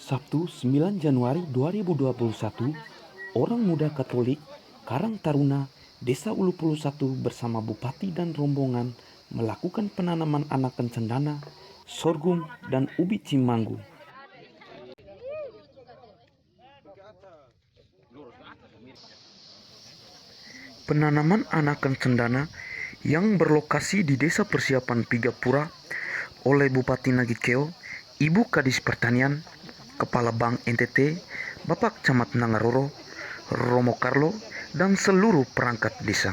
Sabtu 9 Januari 2021, orang muda Katolik Karang Taruna, Desa Ulupulu 1 bersama Bupati dan rombongan melakukan penanaman anakan cendana, sorghum, dan ubi cimanggu. Penanaman anakan cendana yang berlokasi di Desa Persiapan Pigapura oleh Bupati Nagikeo, Ibu Kadis Pertanian, Kepala Bank NTT, Bapak Camat Nangaroro, Romo Carlo, dan seluruh perangkat desa.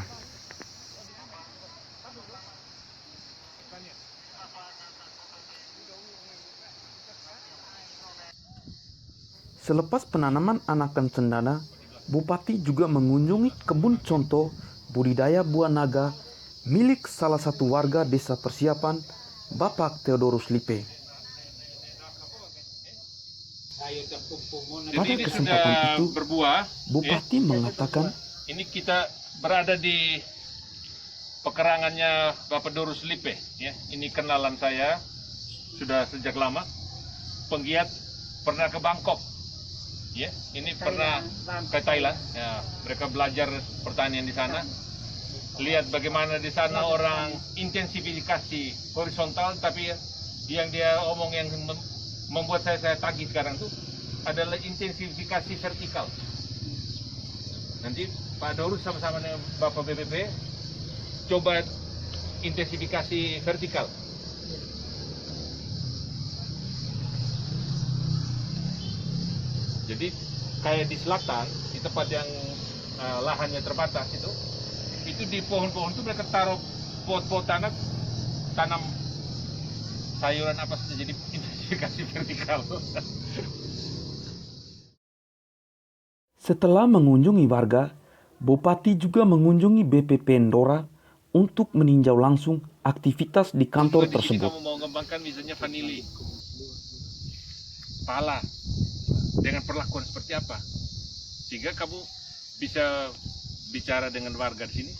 Selepas penanaman anakan cendana, Bupati juga mengunjungi kebun contoh budidaya buah naga milik salah satu warga Desa Persiapan, Bapak Theodorus Lipe. Pada kesempatan itu, berbuah, Bupati mengatakan, ini kita berada di pekarangannya Bapak Dorus Lipe. Ya. Ini kenalan saya sudah sejak lama. Penggiat pernah ke Bangkok. Ya, ini pernah ke Thailand. Ya, mereka belajar pertanian di sana. Lihat bagaimana di sana orang intensifikasi horizontal, tapi yang dia omong yang membuat saya tagih sekarang tuh adalah intensifikasi vertikal. Nanti Pak Dorus sama-sama dengan Bapak BPP coba intensifikasi vertikal. Jadi kayak di selatan, di tempat yang lahannya terbatas itu di pohon-pohon itu mereka taruh pot-pot tanah, tanam sayuran apa saja, jadi intensifikasi vertikal. setelah mengunjungi warga, Bupati juga mengunjungi BPP Ndora untuk meninjau langsung aktivitas di kantor Di sini tersebut. kamu mau mengembangkan misalnya vanili, pala, dengan perlakuan seperti apa, sehingga kamu bisa bicara dengan warga di sini.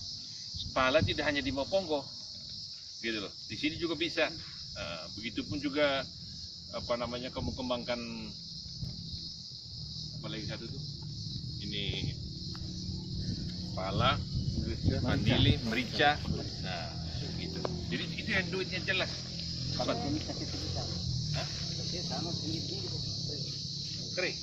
Pala tidak hanya di Moponggo, gitu loh. Di sini juga bisa. Begitupun juga kamu kembangkan apa lagi satu tuh? Ini pala, vanili, merica. Nah, gitu. Jadi itu yang duitnya jelas. Kalau ini sakit bisa. Hah? Kering.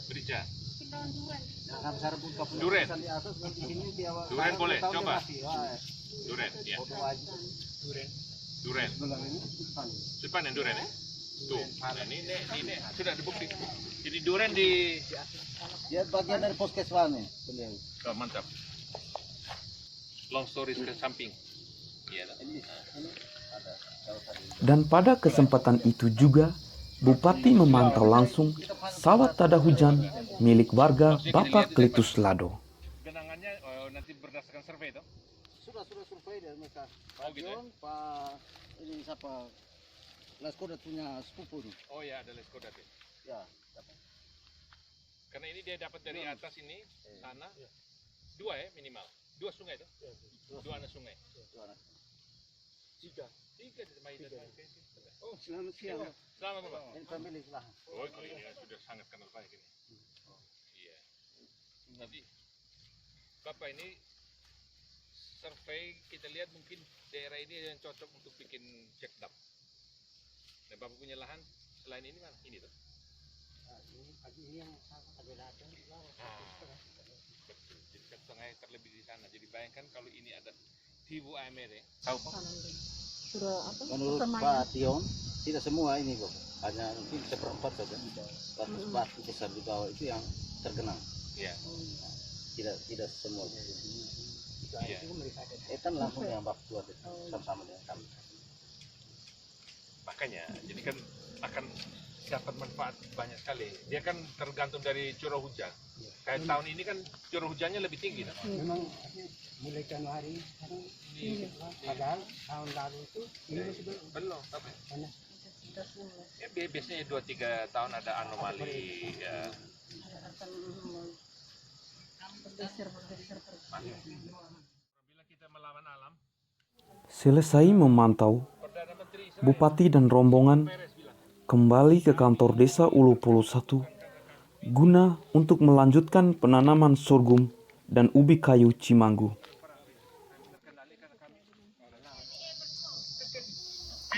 Merica. Duren. Duren boleh, coba. Duren, ya. Duren. Depan yang duren ya? Tuh, nah ini sudah dibukti. Jadi duren di... Ya bagian dari puskesmasnya. Oh, mantap. Long stories ke samping. Iya. Dan pada kesempatan itu juga, Bupati memantau langsung sawah tada hujan milik warga Bapak Kletus Lado. Genangannya nanti berdasarkan survei toh? Sudah survei dari mereka. Oh, gitu ya? Pak ini siapa? Leskodat punya sepupu nih. Oh ya, ada Leskodat ya. Ya. Karena ini dia dapat dari atas ini tanah 2 ya minimal. 2 sungai toh? 2 anak sungai. 2 anak. 3 di Maida. Oh, selamat siang. Selamat Bapak. Ini pemilik lahan. Oh, kalau ini sudah sangat kenal baik ini. Iya. Nanti Bapak ini survei kita lihat mungkin daerah ini yang cocok untuk bikin check dam. Dan Bapak punya lahan selain ini mana? Ini tuh. Ini yang ada ladang di bawah. Betul. Jadi 1,5 hektar lebih di sana. Jadi bayangkan kalau ini ada Tibu AMR ya. Tahu Pak? Menurut Pak Tion, tidak semua ini kok. Hanya mungkin seperempat saja. Batas batu besar di bawah itu yang tergenang. Iya. Tidak semua. Iya. Kan langsung yang bak buat itu sama-sama dengan kami. Makanya, jadi kan akan dapat manfaat banyak sekali. Dia kan tergantung dari curah hujan. Kayak tahun ini kan curah hujannya lebih tinggi. Memang mulai Januari padahal tahun lalu itu ini masih belum tapi ya, biasanya 2-3 tahun ada anomali ya. Selesai memantau, Bupati dan rombongan kembali ke kantor Desa Ulu Pulu 1 guna untuk melanjutkan penanaman sorghum dan ubi kayu Cimanggu.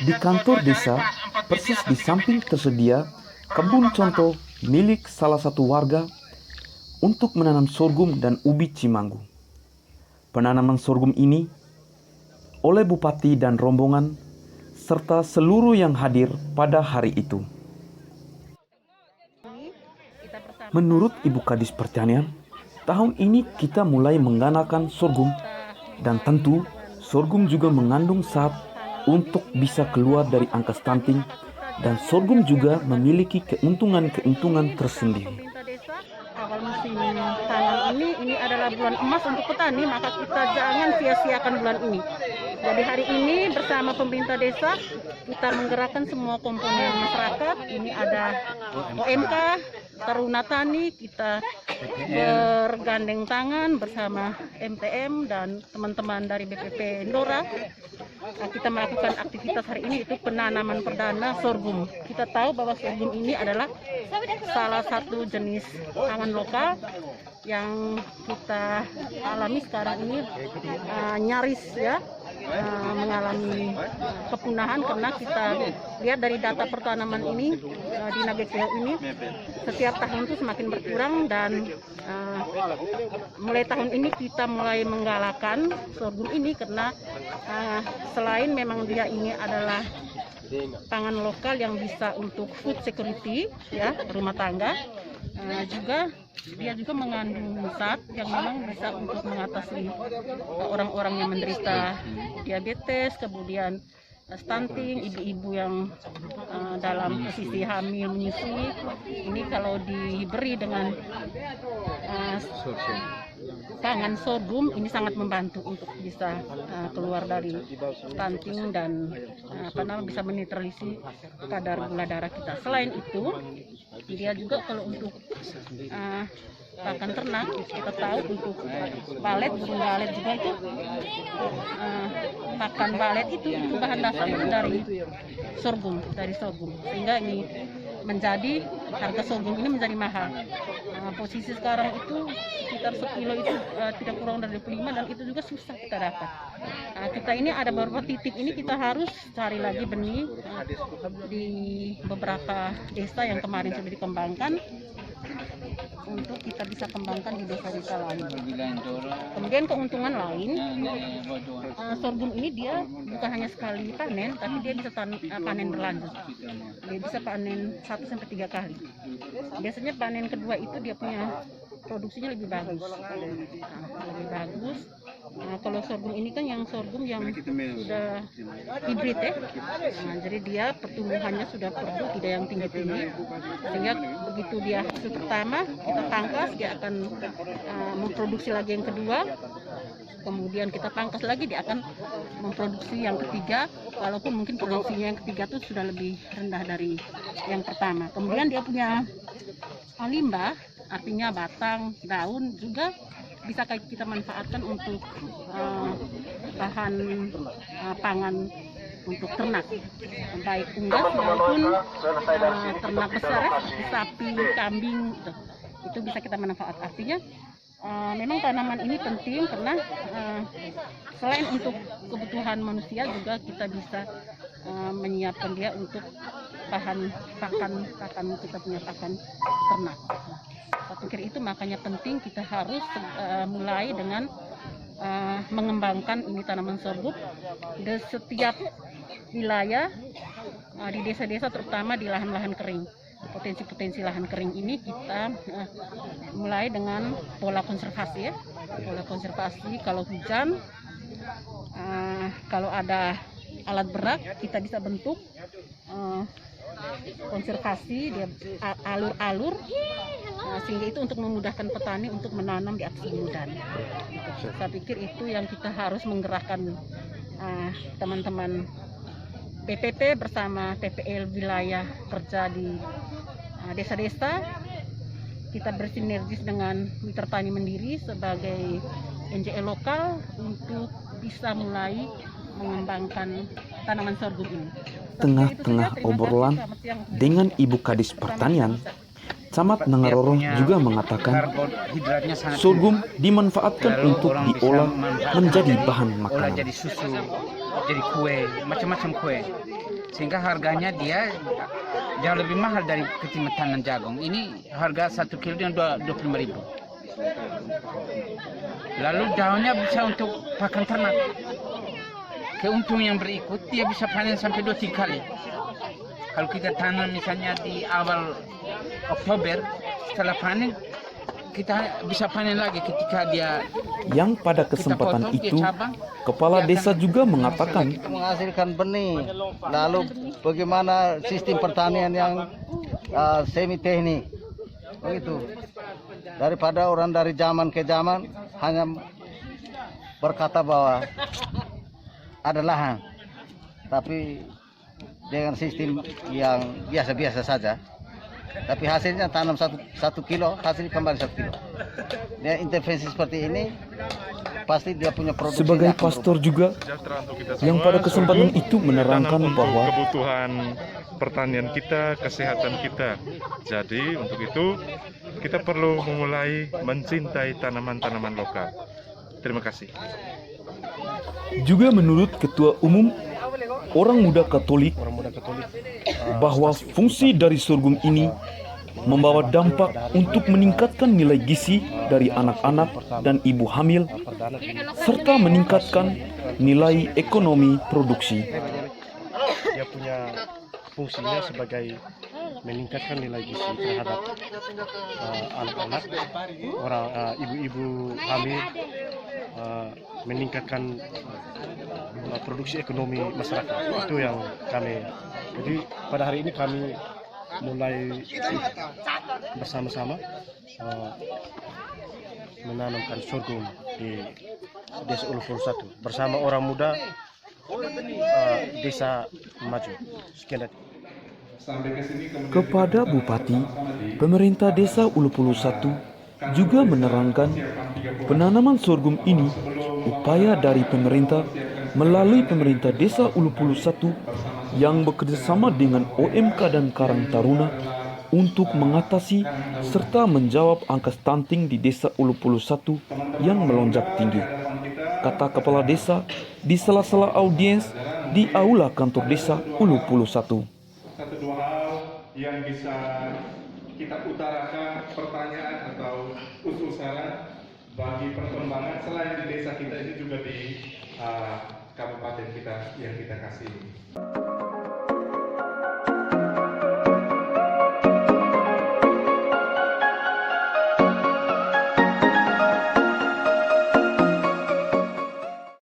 Di kantor desa, persis di samping tersedia kebun contoh milik salah satu warga untuk menanam sorghum dan ubi Cimanggu. Penanaman sorghum ini oleh Bupati dan rombongan serta seluruh yang hadir pada hari itu. Menurut Ibu Kadis Pertanian, tahun ini kita mulai mengganakan sorghum dan tentu sorghum juga mengandung zat untuk bisa keluar dari angka stunting dan sorghum juga memiliki keuntungan-keuntungan tersendiri. Awal musim tanam ini adalah bulan emas untuk petani, maka kita jangan sia-siakan bulan ini. Jadi hari ini bersama pemerintah desa kita menggerakkan semua komponen masyarakat. Ini ada OMK, Taruna Tani, kita bergandeng tangan bersama MTM dan teman-teman dari BPP Ndora. Kita melakukan aktivitas hari ini itu penanaman perdana sorghum. Kita tahu bahwa sorghum ini adalah salah satu jenis pangan lokal yang kita alami sekarang ini nyaris ya mengalami kepunahan karena kita lihat dari data pertanaman ini di Nagekeo ini setiap tahun itu semakin berkurang dan mulai tahun ini kita mulai menggalakkan sorghum ini karena selain memang dia ini adalah pangan lokal yang bisa untuk food security ya rumah tangga, dia juga mengandung zat yang memang bisa untuk mengatasi orang-orang yang menderita diabetes, kemudian stunting, ibu-ibu yang dalam posisi hamil menyusui. Ini kalau diberi dengan pangan sorghum ini sangat membantu untuk bisa keluar dari stunting dan bisa menetralisir kadar gula darah kita. Selain itu, dia juga kalau untuk pakan ternak, kita tahu untuk balet, burung balet juga itu pakan balet itu bahan dasar dari sorghum, sehingga ini menjadi harga sorghum ini menjadi mahal. Posisi sekarang itu sekitar sekilo itu tidak kurang dari 25 dan itu juga susah kita dapat. Kita ini ada beberapa titik ini kita harus cari lagi benih di beberapa desa yang kemarin sudah dikembangkan untuk kita bisa kembangkan di desa-desa lain. Kemudian keuntungan lain, sorghum ini dia bukan hanya sekali panen, tapi dia bisa panen berlanjut. Dia bisa panen 1-3 kali. Biasanya panen kedua itu dia punya produksinya lebih bagus. Kalau sorghum ini kan yang sorghum yang sudah hibrid ya. Jadi dia pertumbuhannya sudah perlu tidak yang tinggi-tinggi, sehingga begitu dia hasil pertama kita pangkas, dia akan memproduksi lagi yang kedua, kemudian kita pangkas lagi, dia akan memproduksi yang ketiga, walaupun mungkin produksinya yang ketiga itu sudah lebih rendah dari yang pertama. Kemudian dia punya limbah, artinya batang, daun juga bisa kita manfaatkan untuk bahan pangan untuk ternak, baik unggas maupun ternak besar, sapi, kambing, itu bisa kita manfaatkan. Artinya memang tanaman ini penting karena selain untuk kebutuhan manusia juga kita bisa menyiapkan dia untuk bahan pakan kita punya pakan ternak. Saya pikir itu makanya penting kita harus mulai dengan mengembangkan ini tanaman sorghum di setiap wilayah, di desa-desa terutama di lahan-lahan kering. Potensi lahan kering ini kita mulai dengan pola konservasi ya. Pola konservasi kalau hujan, kalau ada alat berat kita bisa bentuk konservasi dia alur-alur, sehingga itu untuk memudahkan petani untuk menanam di atas hujan. Saya pikir itu yang kita harus menggerakkan teman-teman PPP bersama PPL wilayah kerja di desa-desa kita bersinergis dengan Mitra Tani Mandiri sebagai NGO lokal untuk bisa mulai mengembangkan tanaman sorghum ini. Tengah-tengah obrolan dengan Ibu Kadis Pertanian, Camat Nangaroro juga mengatakan karbohidratnya sangat sorghum dimanfaatkan Lalu untuk orang bisa diolah memanfaatkan menjadi bahan olah makanan. jadi susu, jadi kue, macam-macam kue. Sehingga harganya dia jauh lebih mahal dari ketimbang jagung. Ini harga 1 kilo dengan 25.000. Lalu daunnya bisa untuk pakan ternak. Keuntungan yang berikut dia bisa panen sampai 2-3 kali. Kalau kita tanam misalnya di awal Oktober, setelah panen kita bisa panen lagi ketika dia Yang pada kesempatan potong, itu, dia cabang, Kepala dia Desa akan juga mengatakan Menghasilkan benih. Lalu bagaimana sistem pertanian yang semi teknik. Begitu. Daripada orang dari zaman ke zaman hanya berkata bahwa ada lahan, tapi dengan sistem yang biasa-biasa saja, tapi hasilnya tanam 1 kilo, hasil kembali 1 kilo. Dia intervensi seperti ini pasti dia punya produksi. sebagai pastor juga yang pada kesempatan itu menerangkan bahwa kebutuhan pertanian kita, kesehatan kita. Jadi untuk itu kita perlu memulai mencintai tanaman-tanaman lokal. Terima kasih. juga menurut Ketua Umum Orang Muda Katolik bahwa fungsi dari sorghum ini membawa dampak untuk meningkatkan nilai gizi dari anak-anak dan ibu hamil serta meningkatkan nilai ekonomi produksi. Dia punya fungsinya sebagai meningkatkan nilai gizi terhadap anak-anak, orang ibu-ibu hamil, meningkatkan produksi ekonomi masyarakat. Itu yang kami. Jadi pada hari ini kami mulai bersama-sama menanamkan sorghum di Desa Ulu Puluh 1 bersama orang muda Desa Maju. Sekian. Kepada Bupati, pemerintah Desa Ulu Puluh 1 juga menerangkan penanaman sorghum ini upaya dari pemerintah melalui pemerintah Desa Ulu Puluh 1 yang bekerjasama dengan OMK dan Karang Taruna untuk mengatasi serta menjawab angka stunting di Desa Ulu Puluh 1 yang melonjak tinggi, kata Kepala Desa di sela-sela audiens di Aula Kantor Desa Ulu Puluh 1. Satu dua hal yang bisa kita utarakan pertanyaan atau usul saran bagi perkembangan selain di desa kita ini juga di kabupaten kita yang kita kasih.